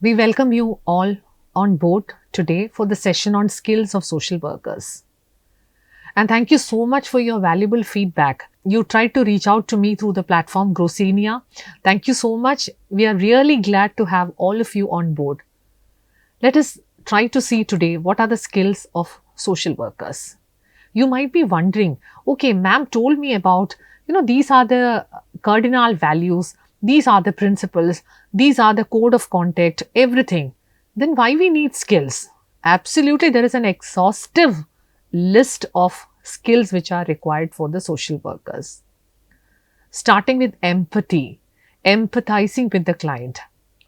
We welcome you all on board today for the session on skills of social workers. And thank you so much for your valuable feedback. You tried to reach out to me through the platform GROZINIAA. Thank you so much. We are really glad to have all of you on board. Let us try to see today what are the skills of social workers. You might be wondering, okay, ma'am told me about, these are the cardinal values, these are the principles, these are the code of conduct, everything. Then why we need skills? Absolutely, there is an exhaustive list of skills which are required for the social workers. Starting with empathy, empathizing with the client.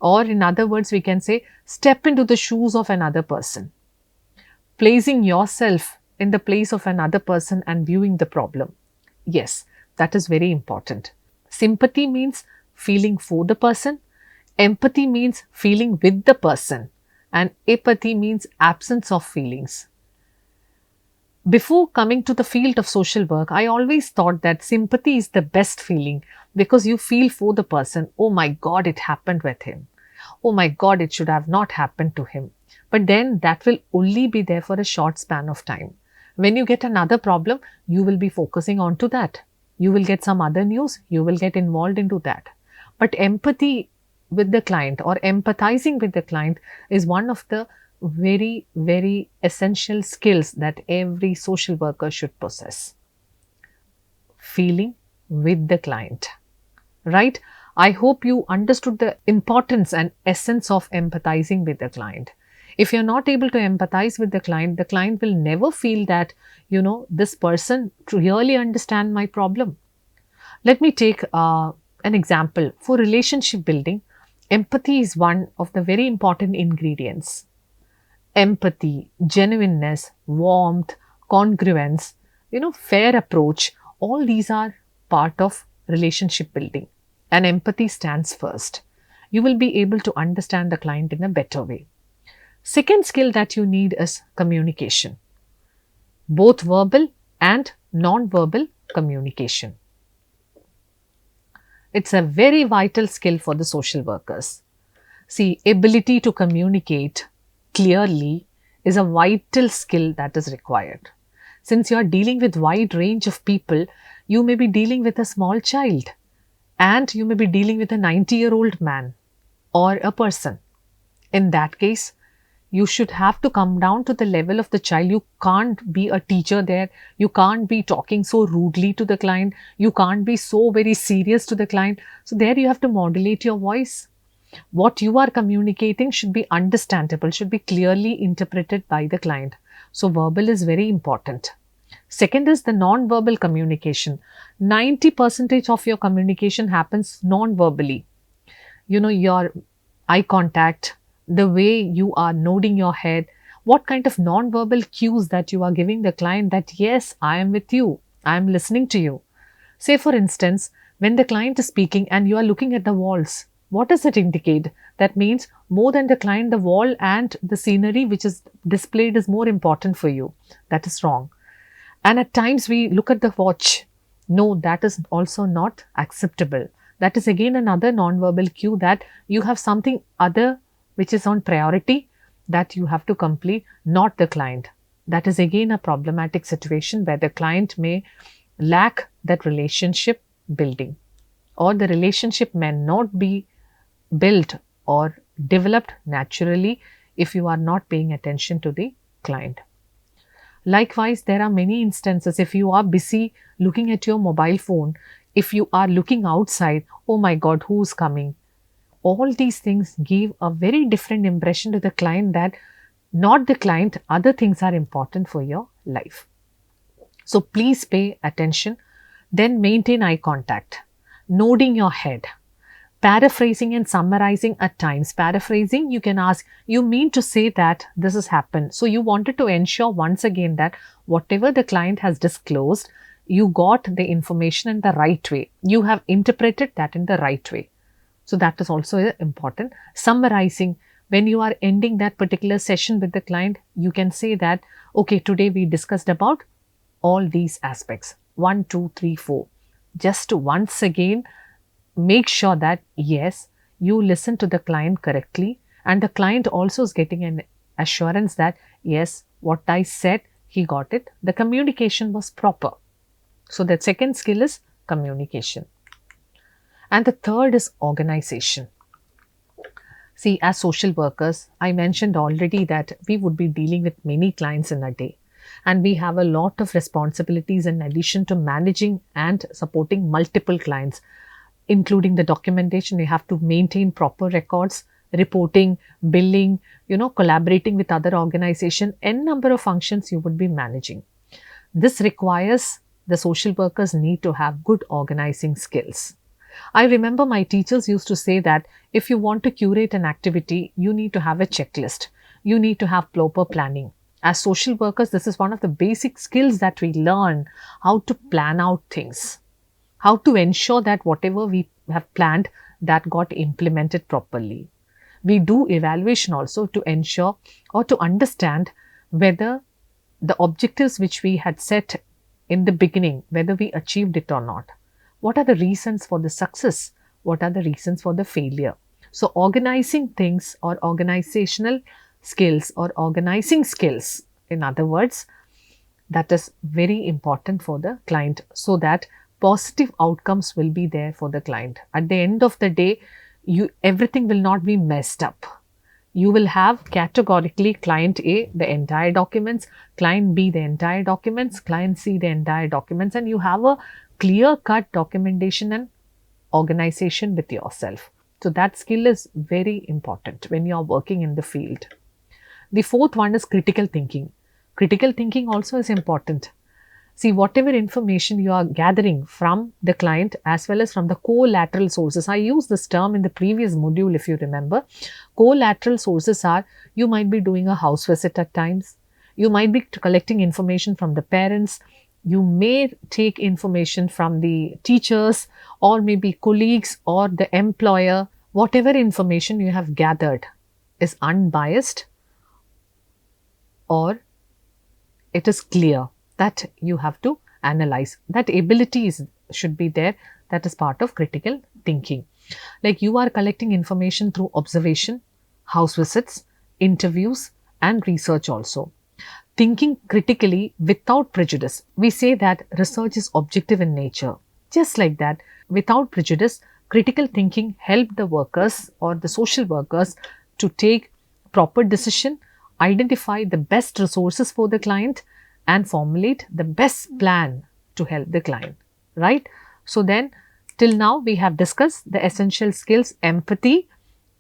Or in other words, we can say, step into the shoes of another person. Placing yourself in the place of another person and viewing the problem. Yes, that is very important. Sympathy means feeling for the person. Empathy means feeling with the person. And apathy means absence of feelings. Before coming to the field of social work, I always thought that sympathy is the best feeling because you feel for the person. Oh my God, it happened with him. Oh my God, it should have not happened to him. But then that will only be there for a short span of time. When you get another problem, you will be focusing on to that. You will get some other news, you will get involved into that. But empathy with the client or empathizing with the client is one of the very, very essential skills that every social worker should possess. Feeling with the client, right? I hope you understood the importance and essence of empathizing with the client. If you're not able to empathize with the client will never feel that, this person really understand my problem. Let me take an example. For relationship building, empathy is one of the very important ingredients. Empathy, genuineness, warmth, congruence, fair approach, all these are part of relationship building. And empathy stands first. You will be able to understand the client in a better way. Second skill that you need is communication. Both verbal and non-verbal communication. It's a very vital skill for the social workers. See, ability to communicate clearly is a vital skill that is required. Since you are dealing with wide range of people, you may be dealing with a small child and you may be dealing with a 90-year-old man or a person. In that case, you should have to come down to the level of the child. You can't be a teacher there. You can't be talking so rudely to the client. You can't be so very serious to the client. So there you have to modulate your voice. What you are communicating should be understandable, should be clearly interpreted by the client. So verbal is very important. Second is the non-verbal communication. 90% of your communication happens non-verbally. Your eye contact, the way you are nodding your head, what kind of non-verbal cues that you are giving the client that yes, I am with you, I am listening to you. Say for instance, when the client is speaking and you are looking at the walls, what does it indicate? That means more than the client, the wall and the scenery which is displayed is more important for you. That is wrong. And at times we look at the watch. No, that is also not acceptable. That is again another non-verbal cue that you have something other which is on priority that you have to complete, not the client. That is again a problematic situation where the client may lack that relationship building or the relationship may not be built or developed naturally if you are not paying attention to the client. Likewise, there are many instances if you are busy looking at your mobile phone, if you are looking outside, oh my God, who's coming? All these things give a very different impression to the client that not the client, other things are important for your life. So please pay attention. Then maintain eye contact, nodding your head, paraphrasing and summarizing at times. Paraphrasing, you can ask, you mean to say that this has happened. So you wanted to ensure once again that whatever the client has disclosed, you got the information in the right way. You have interpreted that in the right way. So that is also important. Summarizing, when you are ending that particular session with the client, you can say that, okay, today we discussed about all these aspects, 1, 2, 3, 4. Just to once again make sure that yes, you listen to the client correctly, and the client also is getting an assurance that yes, what I said, he got it. The communication was proper. So the second skill is communication. And the third is organization. See, as social workers, I mentioned already that we would be dealing with many clients in a day. And we have a lot of responsibilities in addition to managing and supporting multiple clients, including the documentation. You have to maintain proper records, reporting, billing, collaborating with other organizations, n number of functions you would be managing. This requires the social workers need to have good organizing skills. I remember my teachers used to say that if you want to curate an activity, you need to have a checklist. You need to have proper planning. As social workers, this is one of the basic skills that we learn, how to plan out things, how to ensure that whatever we have planned, that got implemented properly. We do evaluation also to ensure or to understand whether the objectives which we had set in the beginning, whether we achieved it or not. What are the reasons for the success? What are the reasons for the failure? So organizing things or organizational skills or organizing skills, in other words, that is very important for the client so that positive outcomes will be there for the client. At the end of the day, everything will not be messed up. You will have categorically client A, the entire documents, client B, the entire documents, client C, the entire documents, and you have a clear-cut documentation and organization with yourself. So that skill is very important when you are working in the field. The fourth one is critical thinking. Critical thinking also is important. See, whatever information you are gathering from the client as well as from the collateral sources. I used this term in the previous module, if you remember. Collateral sources are, you might be doing a house visit at times. You might be collecting information from the parents. You may take information from the teachers or maybe colleagues or the employer. Whatever information you have gathered is unbiased or it is clear. That you have to analyze. That ability should be there. That is part of critical thinking. Like you are collecting information through observation, house visits, interviews and research also. Thinking critically without prejudice. We say that research is objective in nature. Just like that, without prejudice, critical thinking help the workers or the social workers to take proper decision, identify the best resources for the client and formulate the best plan to help the client, right? So then, till now we have discussed the essential skills: empathy,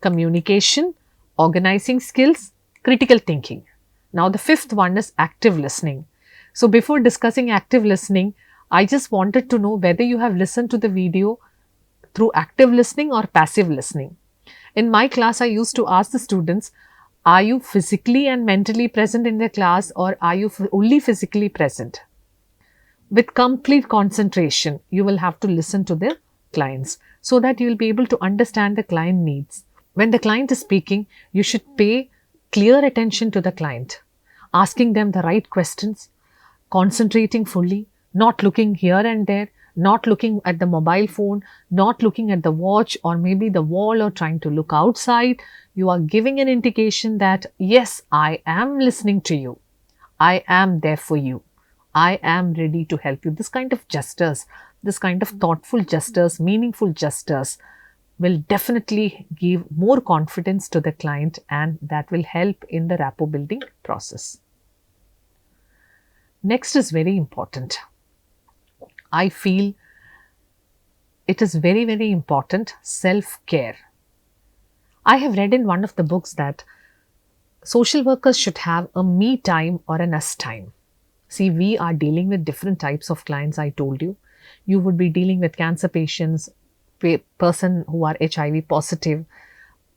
communication, organizing skills, critical thinking. Now the fifth one is active listening. So before discussing active listening, I just wanted to know whether you have listened to the video through active listening or passive listening. In my class, I used to ask the students, are you physically and mentally present in the class or are you only physically present? With complete concentration, you will have to listen to the clients so that you will be able to understand the client needs. When the client is speaking, you should pay clear attention to the client, asking them the right questions, concentrating fully, not looking here and there, not looking at the mobile phone, not looking at the watch or maybe the wall or trying to look outside. You are giving an indication that, yes, I am listening to you. I am there for you. I am ready to help you. This kind of gestures, this kind of thoughtful gestures, meaningful gestures will definitely give more confidence to the client and that will help in the rapport building process. Next is very important. I feel it is very, very important, self-care. I have read in one of the books that social workers should have a me time or an us time. See, we are dealing with different types of clients, I told you. You would be dealing with cancer patients, person who are HIV positive,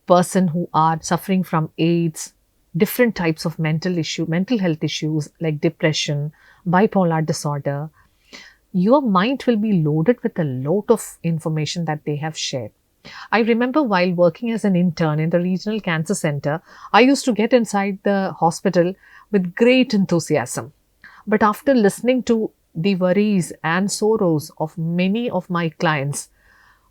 person who are suffering from AIDS, different types of mental health issues like depression, bipolar disorder. Your mind will be loaded with a lot of information that they have shared. I remember while working as an intern in the regional cancer center, I used to get inside the hospital with great enthusiasm. But after listening to the worries and sorrows of many of my clients,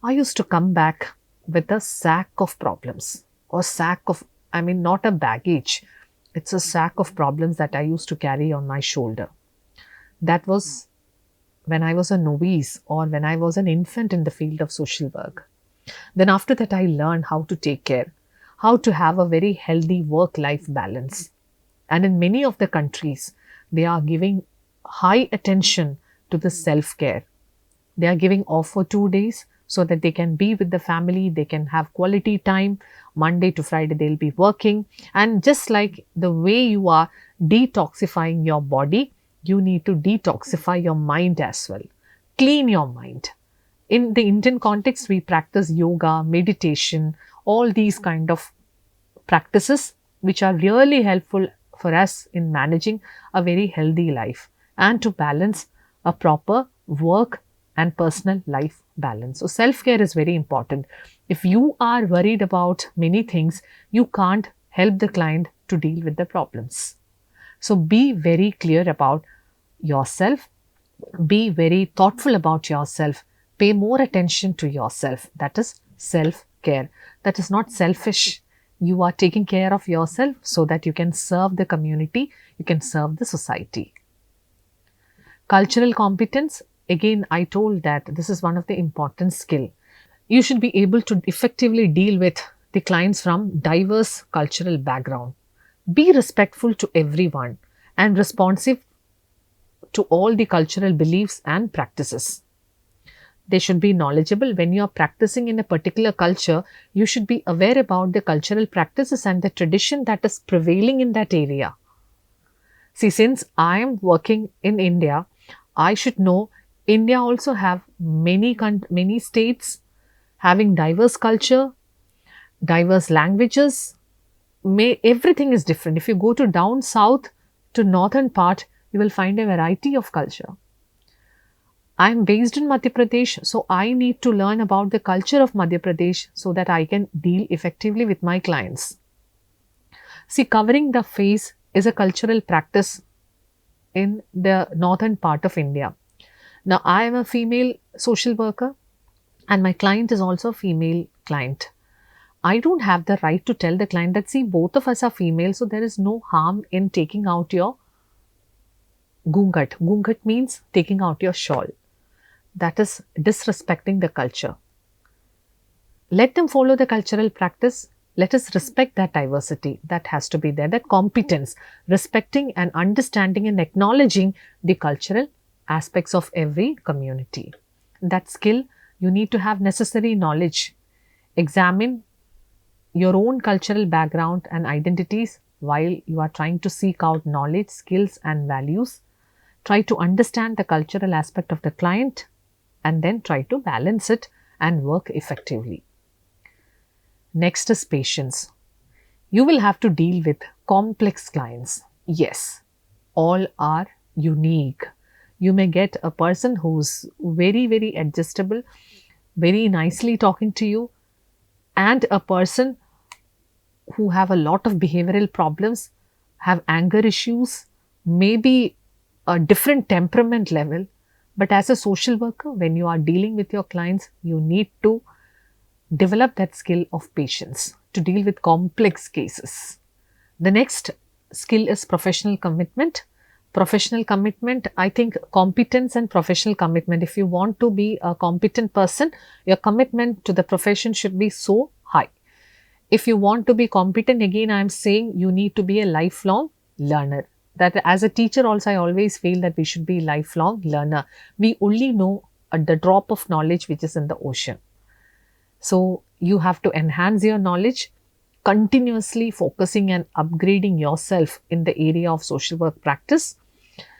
I used to come back with a sack of problems, or sack of, I mean, not a baggage. It's a sack of problems that I used to carry on my shoulder. That was when I was a novice or when I was an infant in the field of social work. Then after that, I learned how to take care, how to have a very healthy work-life balance. And in many of the countries, they are giving high attention to the self-care. They are giving off for 2 days so that they can be with the family, they can have quality time. Monday to Friday, they'll be working. And just like the way you are detoxifying your body, you need to detoxify your mind as well. Clean your mind. In the Indian context, we practice yoga, meditation, all these kind of practices which are really helpful for us in managing a very healthy life and to balance a proper work and personal life balance. So self-care is very important. If you are worried about many things, you can't help the client to deal with the problems. So be very clear about yourself, be very thoughtful about yourself, pay more attention to yourself. That is self-care. That is not selfish. You are taking care of yourself so that you can serve the community, you can serve the society. Cultural competence, again, I told that this is one of the important skill. You should be able to effectively deal with the clients from diverse cultural background. Be respectful to everyone and responsive to all the cultural beliefs and practices. They should be knowledgeable. When you are practicing in a particular culture, you should be aware about the cultural practices and the tradition that is prevailing in that area. See, since I am working in India, I should know India also have many states having diverse culture, diverse languages. Everything is different. If you go to down south to northern part, you will find a variety of culture. I am based in Madhya Pradesh, so I need to learn about the culture of Madhya Pradesh so that I can deal effectively with my clients. See, covering the face is a cultural practice in the northern part of India. Now, I am a female social worker and my client is also a female client. I don't have the right to tell the client that, see, both of us are female, so there is no harm in taking out your gungat. Gungat means taking out your shawl. That is disrespecting the culture. Let them follow the cultural practice. Let us respect that diversity that has to be there, that competence, respecting and understanding and acknowledging the cultural aspects of every community. That skill, you need to have necessary knowledge. Examine your own cultural background and identities while you are trying to seek out knowledge, skills and values. Try to understand the cultural aspect of the client and then try to balance it and work effectively. Next is patience. You will have to deal with complex clients. Yes, all are unique. You may get a person who's very, very adjustable, very nicely talking to you, and a person who have a lot of behavioral problems, have anger issues, maybe a different temperament level. But as a social worker, when you are dealing with your clients, you need to develop that skill of patience to deal with complex cases. The next skill is professional commitment. Professional commitment, I think competence and professional commitment. If you want to be a competent person, your commitment to the profession should be so high. If you want to be competent, again, I am saying you need to be a lifelong learner. That as a teacher also, I always feel that we should be lifelong learner. We only know the drop of knowledge which is in the ocean. So you have to enhance your knowledge, continuously focusing and upgrading yourself in the area of social work practice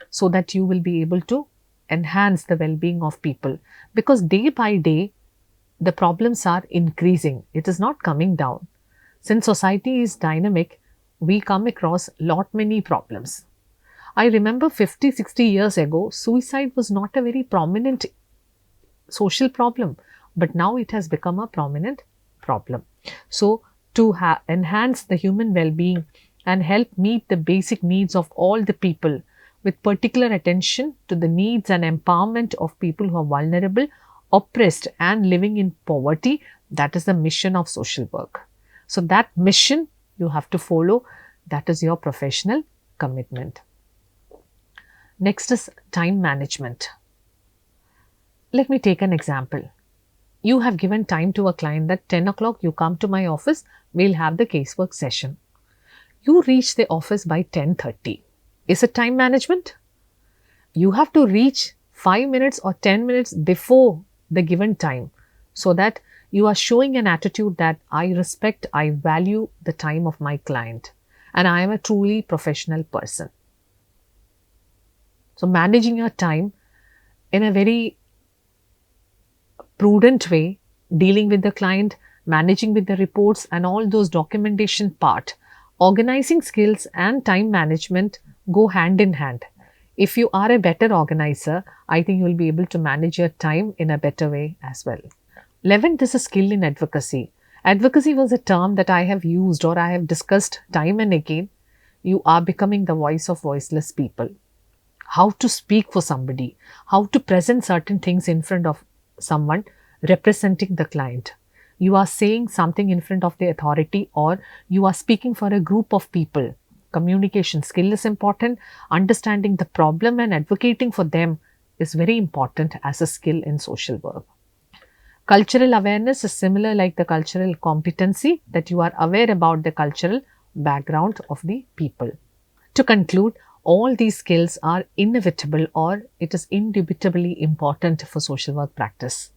so that you will be able to enhance the well-being of people. Because day by day, the problems are increasing. It is not coming down. Since society is dynamic, we come across many problems. I remember 50-60 years ago, suicide was not a very prominent social problem, but now it has become a prominent problem. So, to enhance the human well-being and help meet the basic needs of all the people with particular attention to the needs and empowerment of people who are vulnerable oppressed and living in poverty. That is the mission of social work. So that mission you have to follow. That is your professional commitment. Next is time management. Let me take an example. You have given time to a client that 10 o'clock you come to my office, we'll have the casework session. You reach the office by 10:30. Is it time management? You have to reach 5 minutes or 10 minutes before the given time, so that you are showing an attitude that I respect, I value the time of my client, and I am a truly professional person. So managing your time in a very prudent way, dealing with the client, managing with the reports and all those documentation part, organizing skills and time management go hand in hand. If you are a better organizer, I think you will be able to manage your time in a better way as well. 11th is a skill in advocacy. Advocacy was a term that I have used or I have discussed time and again. You are becoming the voice of voiceless people. How to speak for somebody, how to present certain things in front of someone representing the client. You are saying something in front of the authority, or you are speaking for a group of people. Communication skill is important. Understanding the problem and advocating for them is very important as a skill in social work. Cultural awareness is similar like the cultural competency, that you are aware about the cultural background of the people. To conclude, all these skills are inevitable, or it is indubitably important for social work practice.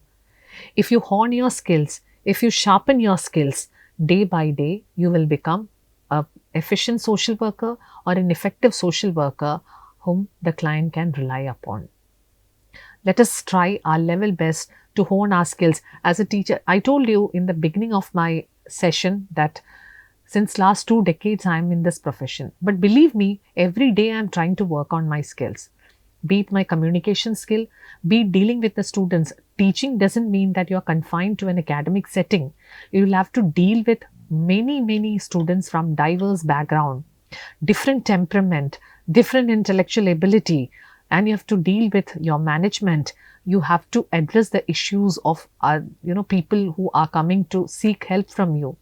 If you hone your skills, if you sharpen your skills day by day, you will become an efficient social worker or an effective social worker whom the client can rely upon. Let us try our level best to hone our skills. As a teacher, I told you in the beginning of my session that since last 2 decades, I am in this profession. But believe me, every day I am trying to work on my skills. Be it my communication skill, be it dealing with the students. Teaching doesn't mean that you are confined to an academic setting. You will have to deal with many students from diverse background, different temperament, different intellectual ability, and you have to deal with your management. You have to address the issues of people who are coming to seek help from you.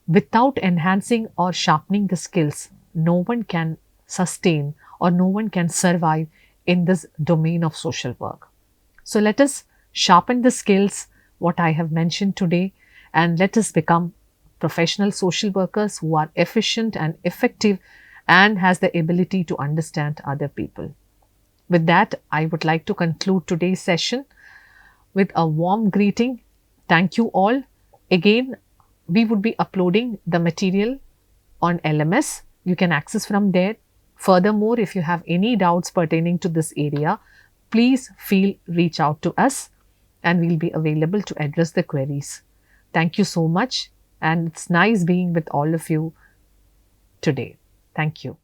Without enhancing or sharpening the skills, no one can sustain or no one can survive in this domain of social work. So let us sharpen the skills, what I have mentioned today, and let us become professional social workers who are efficient and effective and has the ability to understand other people. With that, I would like to conclude today's session with a warm greeting. Thank you all. Again, we would be uploading the material on LMS. You can access from there. Furthermore, if you have any doubts pertaining to this area, please reach out to us and we'll be available to address the queries. Thank you so much, and it's nice being with all of you today. Thank you.